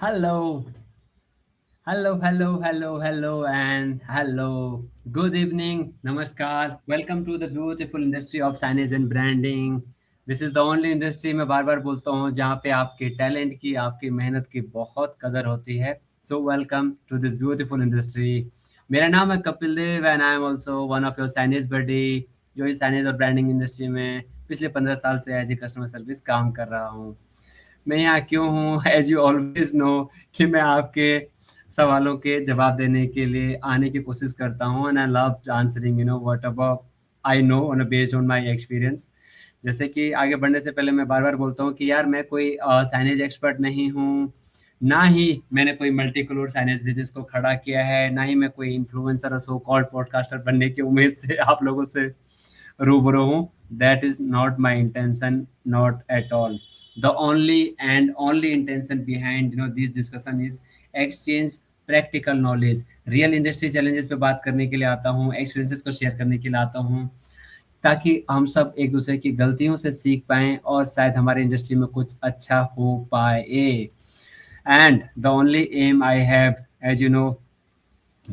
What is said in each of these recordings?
Hello, hello, and hello. Good evening, namaskar. Welcome to the beautiful industry of signage and branding. This is the only industry मैं बार बार बोलता हूँ जहाँ पे आपके talent की, आपकी मेहनत की बहुत कदर होती है. So welcome to this beautiful industry. मेरा नाम है Kapil Dev and I am also one of your signage buddy जो इस साइनेज और ब्रांडिंग इंडस्ट्री में पिछले 15 साल से एज ए कस्टमर सर्विस काम कर रहा हूँ. मैं यहाँ क्यों हूँ एज यू ऑलवेज नो कि मैं आपके सवालों के जवाब देने के लिए आने की कोशिश करता हूँ and I love answering what ever I know on based on my experience. जैसे कि आगे बढ़ने से पहले मैं बार बार बोलता हूँ कि यार मैं कोई साइनेज एक्सपर्ट नहीं हूँ, ना ही मैंने कोई मल्टी कलोर साइनेज बिजनेस को खड़ा किया है, ना ही मैं कोई इन्फ्लुएंसर और सो कॉल्ड पॉडकास्टर बनने की उम्मीद से आप लोगों से रूबरू हूँ. That is not my intention, not at all. The only and only intention behind this discussion is exchange practical knowledge. Real industry challenges पे बात करने के लिए आता हूँ, एक्सपीरियंसेस को शेयर करने के लिए आता हूँ, ताकि हम सब एक दूसरे की गलतियों से सीख पाएं और शायद हमारे इंडस्ट्री में कुछ अच्छा हो पाए. And the only aim I have, as you know,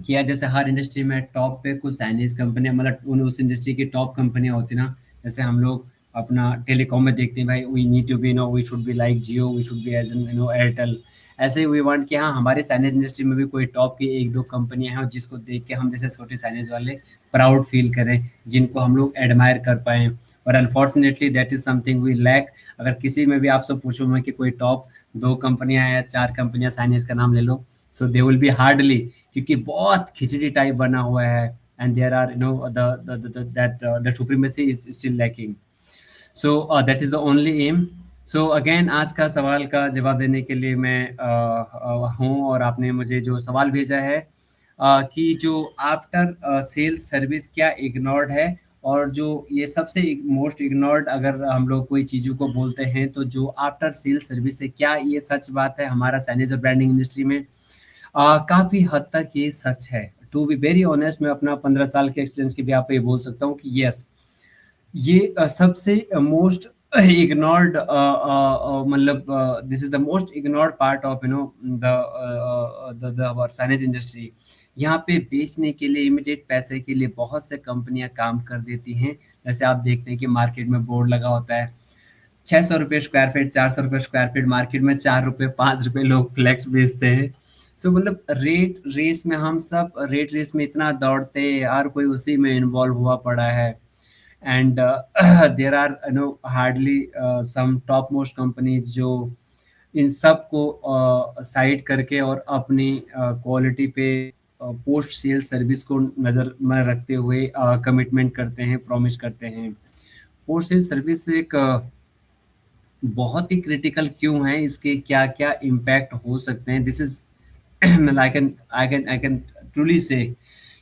कि यार जैसे हर इंडस्ट्री में टॉप पे कुछ चाइनीज कंपनियां, मतलब उस इंडस्ट्री की टॉप कंपनियां होती ना. जैसे हम लोग अपना टेलीकॉम में देखते हैं भाई, we need to be we should be like Jio, we should be as Airtel. ऐसे ही वी वांट कि हाँ हमारे साइनेज इंडस्ट्री में भी कोई टॉप की एक दो कंपनियां हैं जिसको देख के हम जैसे छोटे साइनेज वाले प्राउड फील करें, जिनको हम लोग एडमायर कर पाएं. और unfortunately that is something we lack. अगर किसी में भी आपसे पूछूं मैं कि कोई टॉप दो कंपनियां हैं या चार कंपनियां साइनेज का नाम ले लो, so they will be hardly, क्योंकि बहुत खिचड़ी टाइप बना हुआ है and there are that the supremacy is still lacking. So that is the only aim. So again आज का सवाल का जवाब देने के लिए मैं हूँ, और आपने मुझे जो सवाल भेजा है कि जो आफ्टर सेल्स सर्विस क्या इग्नोर्ड है, और जो ये सबसे मोस्ट इग्नोर्ड अगर हम लोग कोई चीज़ों को बोलते हैं तो जो आफ्टर सेल्स सर्विस है, क्या ये सच बात है हमारा साइनेज और ब्रांडिंग इंडस्ट्री में? काफ़ी हद तक ये सच है. टू बी वेरी ऑनेस्ट, मैं अपना 15 साल के एक्सपीरियंस की भी आप पे ये बोल सकता हूँ कि यस, ये सबसे मोस्ट इग्नोर्ड, मतलब this is the most ignored part of the signage industry. यहाँ पे बेचने के लिए, इमीडिएट पैसे के लिए बहुत से कंपनियां काम कर देती हैं. जैसे आप देखते हैं कि मार्केट में बोर्ड लगा होता है 600 रुपये स्क्वायर फीट, 400 रुपये स्क्वायर फीट, मार्केट में 4 रुपये 5 रुपये लोग फ्लेक्स बेचते हैं. सो मतलब रेट रेस में हम सब रेट रेस में इतना दौड़ते, हर कोई उसी में इन्वॉल्व हुआ पड़ा है. And there are hardly some top most companies जो इन सब को साइड करके और अपनी क्वालिटी पे पोस्ट सेल सर्विस को नज़र में रखते हुए कमिटमेंट करते हैं, प्रॉमिस करते हैं. पोस्ट सेल सर्विस एक बहुत ही क्रिटिकल क्यों है, इसके क्या क्या इम्पैक्ट हो सकते हैं? This is I can truly से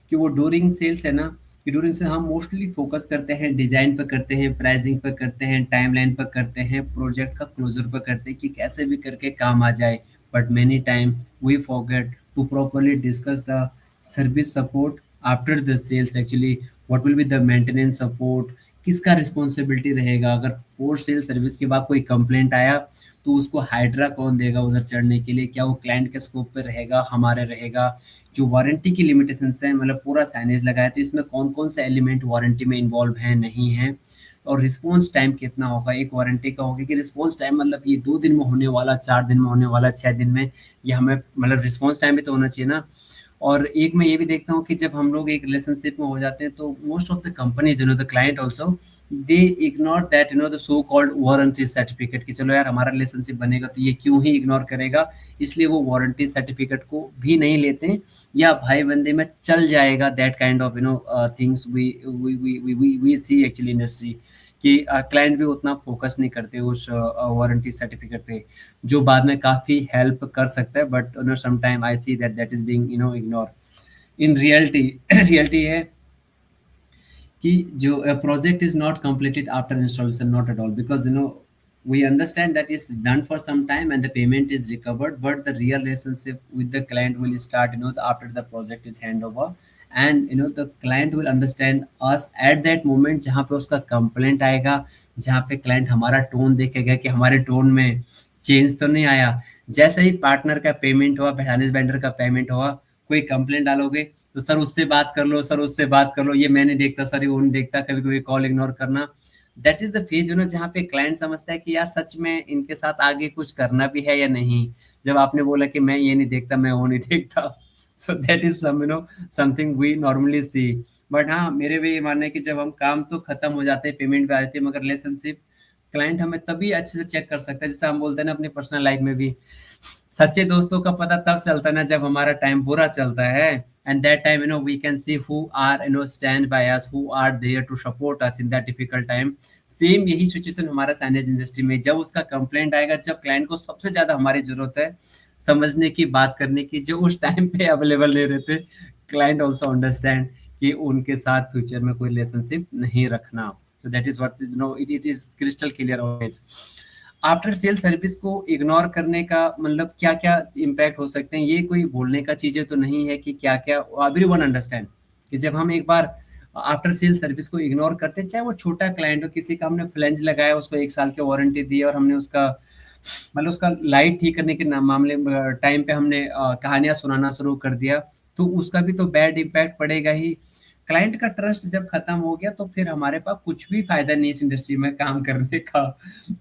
कि वो ड्यूरिंग सेल्स है ना, कि ड्यूरिंग से हम मोस्टली फोकस करते हैं डिजाइन पर, करते हैं प्राइसिंग पर, करते हैं टाइमलाइन पर, करते हैं प्रोजेक्ट का क्लोजर पर, करते हैं कि कैसे भी करके काम आ जाए. But many time we forget to properly discuss the service support after the sales. Actually what will be the maintenance support, किसका रिस्पॉन्सिबिलिटी रहेगा? अगर पोस्ट सेल सर्विस के बाद कोई कंप्लेंट आया तो उसको हाइड्रा कौन देगा उधर चढ़ने के लिए? क्या वो क्लाइंट के स्कोप पे रहेगा, हमारे रहेगा? जो वारंटी की लिमिटेशंस हैं, मतलब पूरा साइनेज लगाया तो इसमें कौन कौन से एलिमेंट वारंटी में इन्वॉल्व हैं, नहीं हैं? और रिस्पॉन्स टाइम कितना होगा? एक वारंटी का होगा कि रिस्पॉन्स टाइम मतलब ये 2 दिन में होने वाला, 4 दिन में होने वाला, 6 दिन में, ये हमें मतलब रिस्पॉन्स टाइम भी तो होना चाहिए ना. और एक मैं ये भी देखता हूँ कि जब हम लोग एक रिलेशनशिप में हो जाते हैं तो most of the companies the client also they ignore that the so called warranty certificate, कि चलो यार हमारा रिलेशनशिप बनेगा तो ये क्यों ही इग्नोर करेगा, इसलिए वो वारंटी सर्टिफिकेट को भी नहीं लेते, या भाई बंदे में चल जाएगा. That kind of things we see actually industry, कि क्लाइंट भी उतना फोकस नहीं करते उस वारंटी सर्टिफिकेट पे, जो बाद में काफ़ी हेल्प कर सकता है. But some time I see that that is being ignore. In reality reality है कि जो project is not completed after installation, not at all, because we understand that is done for some time and the payment is recovered, but the real relationship with the client will start after the project is handover. And the client will understand us at that moment जहाँ पे उसका complaint आएगा, जहाँ पे client हमारा tone देखेगा कि हमारे टोन में चेंज तो नहीं आया। जैसे ही पार्टनर का पेमेंट हुआ, फाइनेंस वेंडर का पेमेंट हुआ, कोई कंप्लेंट डालोगे तो सर उससे बात कर लो, सर उससे बात कर लो, ये मैं नहीं देखता सर, ये वो नहीं देखता, कभी कभी कॉल इग्नोर करना। दैट इज द फेज जहाँ पे क्लाइंट समझता है कि यार सच में इनके साथ आगे कुछ करना भी है या नहीं। जब आपने बोला कि मैं ये नहीं देखता, मैं वो नहीं देखता, so that is something we normally see. But हाँ, मेरे भी ये मानना है कि जब हम काम तो खत्म हो जाते हैं, पेमेंट भी आ जाती है, मगर रिलेशनशिप क्लाइंट हमें तभी अच्छे से चेक कर सकता है, जैसे हम बोलते हैं ना अपनी पर्सनल लाइफ में भी, सच्चे दोस्तों का पता तब चलता है ना जब हमारा टाइम बुरा चलता है। And that time we can see who are stand by us, who are there to support us in that difficult time. Same यही सिचुएशन हमारा साइनेज इंडस्ट्री में, जब उसका कंप्लेंट आएगा, जब क्लाइंट को सबसे ज्यादा हमारी जरूरत है समझने की, बात करने की, जो उस टाइम पे अवेलेबल नहीं रहते, क्लाइंट ऑल्सो अंडरस्टैंड कि उनके साथ फ्यूचर में कोई रिलेशनशिप नहीं रखना। So that is what it is crystal clear always. After sale service को इग्नोर करने का मतलब क्या क्या इम्पैक्ट हो सकते हैं, ये कोई बोलने का चीजें तो नहीं है कि क्या क्या, एवरीवन अंडरस्टैंड कि जब हम एक बार आफ्टर सेल सर्विस को इग्नोर करते हैं, चाहे वो छोटा क्लाइंट हो, किसी का हमने फ्लेंज लगाया, उसको 1 साल की वारंटी दी और हमने उसका मतलब उसका लाइट ठीक करने के मामले टाइम पे हमने कहानियां सुनाना शुरू कर दिया, तो उसका भी तो बैड इम्पैक्ट पड़ेगा ही। क्लाइंट का ट्रस्ट जब खत्म हो गया तो फिर हमारे पास कुछ भी फायदा नहीं इस इंडस्ट्री में काम करने का।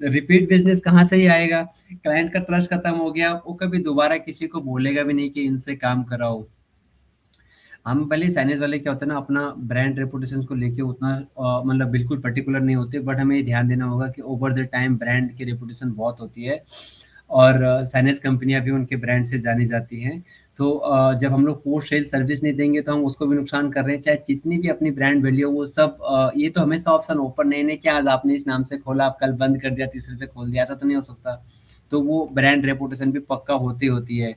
रिपीट बिजनेस कहाँ से ही आएगा? क्लाइंट का ट्रस्ट खत्म हो गया, वो कभी दोबारा किसी को बोलेगा भी नहीं कि इनसे काम कराओ। हम भले साइनेज वाले क्या होता है ना, अपना ब्रांड रेपुटेशन को लेके उतना मतलब बिल्कुल पर्टिकुलर नहीं होते, बट हमें ये ध्यान देना होगा कि ओवर द टाइम ब्रांड की रेपुटेशन बहुत होती है, और साइनेज कंपनियां भी उनके ब्रांड से जानी जाती हैं। तो जब हम लोग पोस्ट सेल सर्विस नहीं देंगे तो हम उसको भी नुकसान कर रहे हैं, चाहे जितनी भी अपनी ब्रांड वैल्यू हो वो सब। ये तो हमेशा ऑप्शन ओपन नहीं है कि आज आपने इस नाम से खोला, आप कल बंद कर दिया, तीसरे से खोल दिया, ऐसा तो नहीं हो सकता। तो वो ब्रांड रेपुटेशन भी पक्का होती होती है।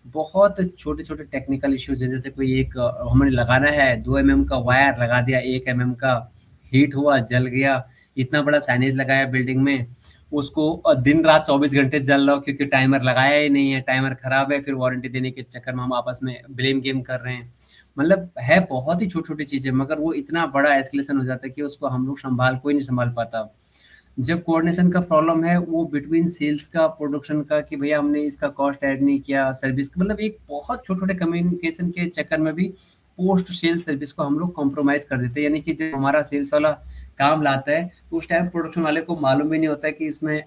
बहुत छोटे-छोटे टेक्निकल इश्यूज़ है, जैसे कोई एक हमें लगाना है, 2 एमएम का वायर लगा दिया, 1 एमएम का, हीट हुआ, जल गया, इतना बड़ा साइनेज लगाया बिल्डिंग में, उसको दिन-रात 24 घंटे जल रहा हो क्योंकि टाइमर लगाया ही नहीं है, टाइमर खराब है, फिर वारंटी देने के चक्कर में हम आपस में ब्लेम गेम कर रहे हैं। मतलब है बहुत ही छोटी-छोटी चीज़ें, मगर वो इतना बड़ा एस्केलेशन हो जाता है कि उसको हम लोग कोई नहीं सँभाल पाता। जब कोऑर्डिनेशन का प्रॉब्लम है वो बिटवीन सेल्स का, प्रोडक्शन का, कि भैया हमने इसका कॉस्ट ऐड नहीं किया, सर्विस मतलब एक बहुत छोटे-छोटे कम्युनिकेशन के चक्कर में भी पोस्ट सेल सर्विस को हम लोग कॉम्प्रोमाइज़ कर देते हैं। यानी कि जब हमारा सेल्स वाला काम लाता है, तो उस टाइम प्रोडक्शन वाले को मालूम भी नहीं होता है कि इसमें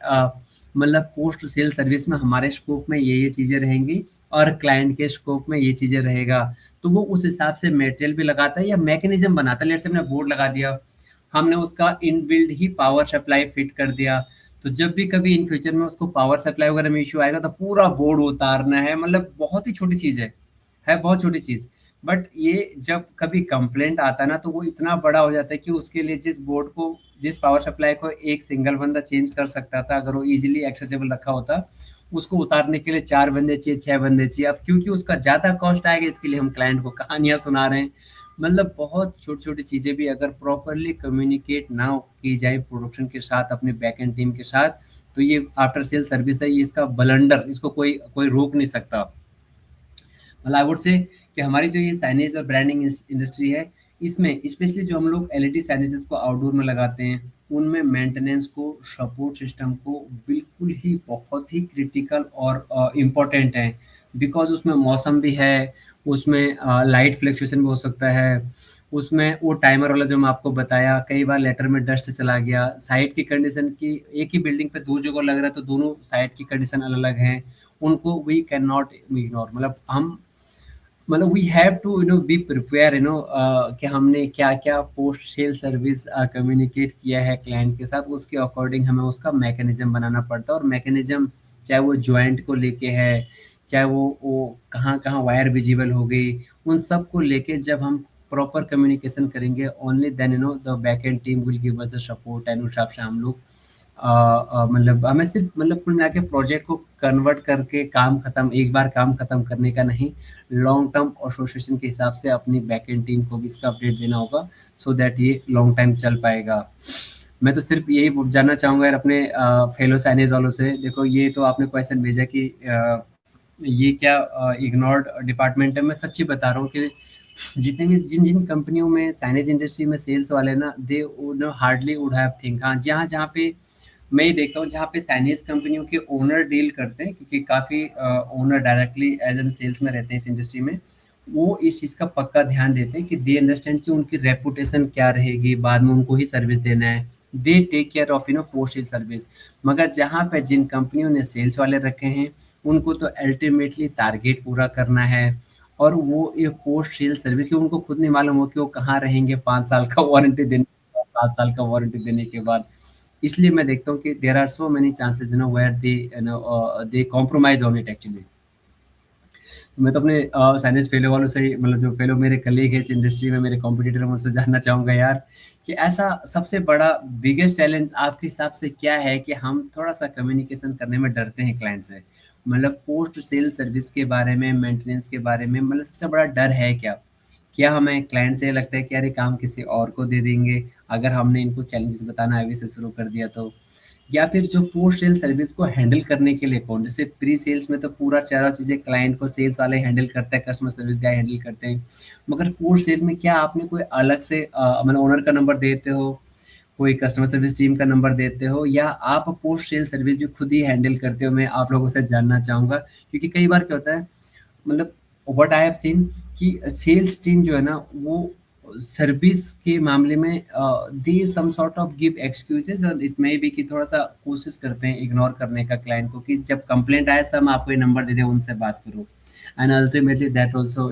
मतलब पोस्ट सेल सर्विस में हमारे स्कोप में ये चीज़ें रहेंगी और क्लाइंट के स्कोप में ये चीज़ें रहेगा। तो वो उस हिसाब से मटेरियल भी लगाता है या मैकेनिज़्म बनाता है। लेट्स से हमने बोर्ड लगा दिया, हमने उसका इनबिल्ट ही पावर सप्लाई फिट कर दिया, तो जब भी कभी इन फ्यूचर में उसको पावर सप्लाई वगैरह में इश्यू आएगा तो पूरा बोर्ड उतारना है, मतलब बहुत ही छोटी चीज़ है बहुत छोटी चीज़। बट ये जब कभी कंप्लेंट आता है ना, तो वो इतना बड़ा हो जाता है कि उसके लिए जिस पावर सप्लाई को एक सिंगल बंदा चेंज कर सकता था, अगर वो ईज़िली एक्सेसिबल रखा होता, उसको उतारने के लिए 4 बंदे चाहिए, 6 बंदे चाहिए। अब क्योंकि उसका ज़्यादा कॉस्ट आएगा, इसके लिए हम क्लाइंट को कहानियाँ सुना रहे हैं। मतलब बहुत छोटी-छोटी चीज़ें भी अगर प्रॉपर्ली कम्युनिकेट ना की जाए प्रोडक्शन के साथ, अपने बैक एंड टीम के साथ, तो ये आफ्टर सेल सर्विस है, ये इसका ब्लंडर, इसको कोई कोई रोक नहीं सकता। मतलब आई वुड से कि हमारी जो ये साइनेज और ब्रांडिंग इंडस्ट्री है, इसमें स्पेशली जो हम लोग एलईडी साइनेजेस को आउटडोर में लगाते हैं, उनमें मेंटेनेंस को, सपोर्ट सिस्टम को बिल्कुल ही बहुत ही क्रिटिकल और इम्पोर्टेंट है। बिकॉज़ उसमें मौसम भी है, उसमें लाइट फ्लक्चुएशन भी हो सकता है, उसमें वो टाइमर वाला जो मैं आपको बताया, कई बार लेटर में डस्ट चला गया, साइट की कंडीशन की, एक ही बिल्डिंग पे 2 जगह लग रहा है, तो दोनों साइट की कंडीशन अलग-अलग हैं, उनको वी कैन नॉट इग्नोर। मतलब we have to be prepare कि हमने क्या-क्या पोस्ट सेल सर्विस कम्युनिकेट किया है क्लाइंट के साथ, उसके अकॉर्डिंग हमें उसका मैकेनिज़्म बनाना पड़ता है। और मैकेनिज़्म चाहे वो जॉइंट को लेके है, चाहे वो कहाँ-कहाँ वायर विज़िबल हो गई, उन सब को लेके जब हम प्रॉपर कम्युनिकेशन करेंगे, only then the back end team will give us the support, and उस हिसाब से हम लोग मतलब हमें सिर्फ मतलब कुल मिला के प्रोजेक्ट को कन्वर्ट करके काम खत्म, एक बार काम खत्म करने का नहीं, लॉन्ग टर्म एसोसिएशन के हिसाब से अपनी बैक एंड टीम को भी इसका अपडेट देना होगा, सो दैट ये लॉन्ग टाइम चल पाएगा। मैं तो सिर्फ यही जानना चाहूँगा यार अपने फेलो साइनेज वालों से, देखो ये तो आपने क्वेश्चन भेजा कि ये क्या इग्नोर्ड डिपार्टमेंट है। मैं सच्ची बता रहा हूँ कि जितने भी जिन-जिन कंपनियों में साइनेज इंडस्ट्री में सेल्स वाले ना, they would hardly would have think. हाँ, जहाँ-जहाँ पे मैं ये देखता हूँ जहाँ पे चाइनीज कंपनियों के ओनर डील करते हैं, क्योंकि काफी owner directly as an sales में रहते हैं इस इंडस्ट्री में। वो इस चीज का पक्का ध्यान देते हैं कि दे अंडरस्टैंड कि उनकी रेपुटेशन क्या रहेगी, बाद में उनको ही सर्विस देना है। They take care of post sale service. मगर जहाँ पे जिन कंपनियों ने सेल्स वाले रखे हैं, उनको तो अल्टीमेटली टारगेट पूरा करना है। और वो ये पोस्ट सेल सर्विस की उनको खुद नहीं मालूम हो कि वो कहाँ रहेंगे 5 साल का वारंटी देने के बाद, 7 साल का वारंटी देने के बाद। इसलिए मैं देखता हूँ कि there are so many chances where they they compromise on it actually. मैं तो अपने साइंस फेलो वालों से ही, मतलब जो फेलो मेरे कलीग है इस इंडस्ट्री में, मेरे कॉम्पिटिटर हैं, उनसे जानना चाहूंगा यार कि ऐसा सबसे बड़ा बिगेस्ट चैलेंज आपके हिसाब से क्या है कि हम थोड़ा सा कम्युनिकेशन करने में डरते हैं क्लाइंट से। मतलब पोस्ट सेल सर्विस के बारे में, मेंटेनेंस के बारे में, मतलब सबसे बड़ा डर है क्या? क्या हमें क्लाइंट से ये लगता है कि यार ये काम किसी और को दे देंगे अगर हमने इनको चैलेंजेस बताना अभी से शुरू कर दिया तो? या फिर जो पोस्ट सेल सर्विस को हैंडल करने के लिए कौन? जैसे प्री सेल्स में तो पूरा सारा चीज़ें क्लाइंट को सेल्स वाले हैंडल करते हैं, कस्टमर सर्विस गाय हैंडल करते हैं। मगर पोस्ट सेल में क्या आपने कोई अलग से मतलब ओनर का नंबर देते हो, कोई कस्टमर सर्विस टीम का नंबर देते हो, या आप पोस्ट सेल सर्विस भी खुद ही हैंडल करते हो? मैं आप लोगों से जानना चाहूँगा, क्योंकि कई बार क्या होता है, मतलब व्हाट आई हैव सीन कि सेल्स टीम जो है ना, वो सर्विस के मामले में they some sort of give excuses, और इट मे बी कि थोड़ा सा कोशिश करते हैं इग्नोर करने का क्लाइंट को, कि जब कंप्लेंट आए सब आपको ये नंबर दे दे, उनसे बात करो। एंड अल्टीमेटली दैट ऑल्सो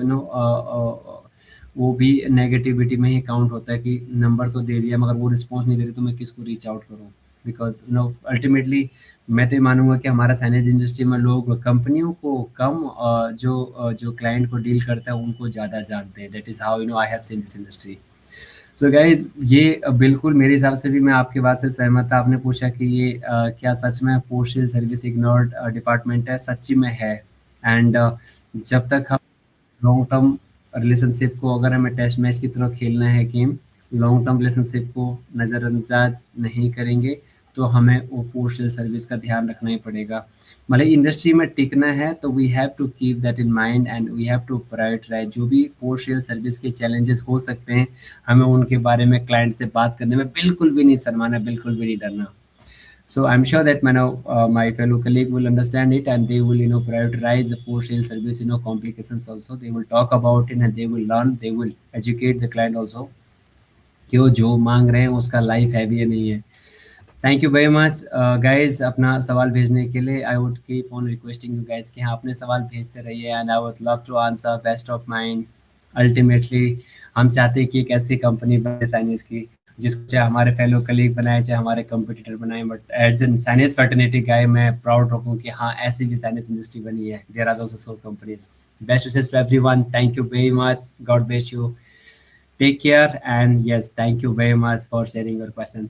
वो भी नेगेटिविटी में ही काउंट होता है कि नंबर तो दे दिया मगर वो रिस्पॉन्स नहीं दे रही, तो मैं किसको रीच आउट करूँ? बिकॉज अल्टीमेटली मैं तो ये मानूंगा कि हमारा साइनेज इंडस्ट्री में लोग कंपनियों को कम, जो क्लाइंट को डील करता है उनको ज़्यादा जानते हैं। That is how I have seen this industry. So guys ये बिल्कुल मेरे हिसाब से भी मैं आपकी बात से सहमत था। आपने पूछा कि ये क्या सच में पोस्टल सर्विस इग्नोर्ड डिपार्टमेंट है? सच्ची में है। एंड जब तक हम लॉन्ग टर्म रिलेशनशिप को, अगर हमें टेस्ट मैच की तरह खेलना है गेम, लॉन्ग टर्म रिलेशनशिप को नज़रअंदाज नहीं करेंगे, तो हमें वो पोस्टल सर्विस का ध्यान रखना ही पड़ेगा। मतलब इंडस्ट्री में टिकना है तो we have to keep that in mind and we have to prioritise. जो भी पोस्टल सर्विस के चैलेंजेस हो सकते हैं, हमें उनके बारे में क्लाइंट से बात करने में बिल्कुल भी नहीं शर्माना, बिल्कुल भी नहीं डरना। So I'm sure that my fellow colleague will understand it, and they will prioritize the post sale service complications also. They will talk about it and they will learn. They will educate the client also कि वो जो मांग रहे हैं उसका life heavy है नहीं है। Thank you very much guys अपना सवाल भेजने के लिए। I would keep on requesting you guys कि हाँ अपने सवाल भेजते रहिए, and I would love to answer best of mind. Ultimately हम चाहते हैं कि एक ऐसी कंपनी बने साइनिस की, जिसको चाहे हमारे फेलो कलीग बनाए चाहे हमारे कंपटीटर बनाए, बट एज एन साइनिस फर्टिनिटी गाय मैं प्राउड रखूँ कि हाँ ऐसी भी साइनिस इंडस्ट्री बनी है। There are also so companies. Best wishes to everyone. Thank you very much. God bless you. Take care, and yes, thank you very much for sharing your question.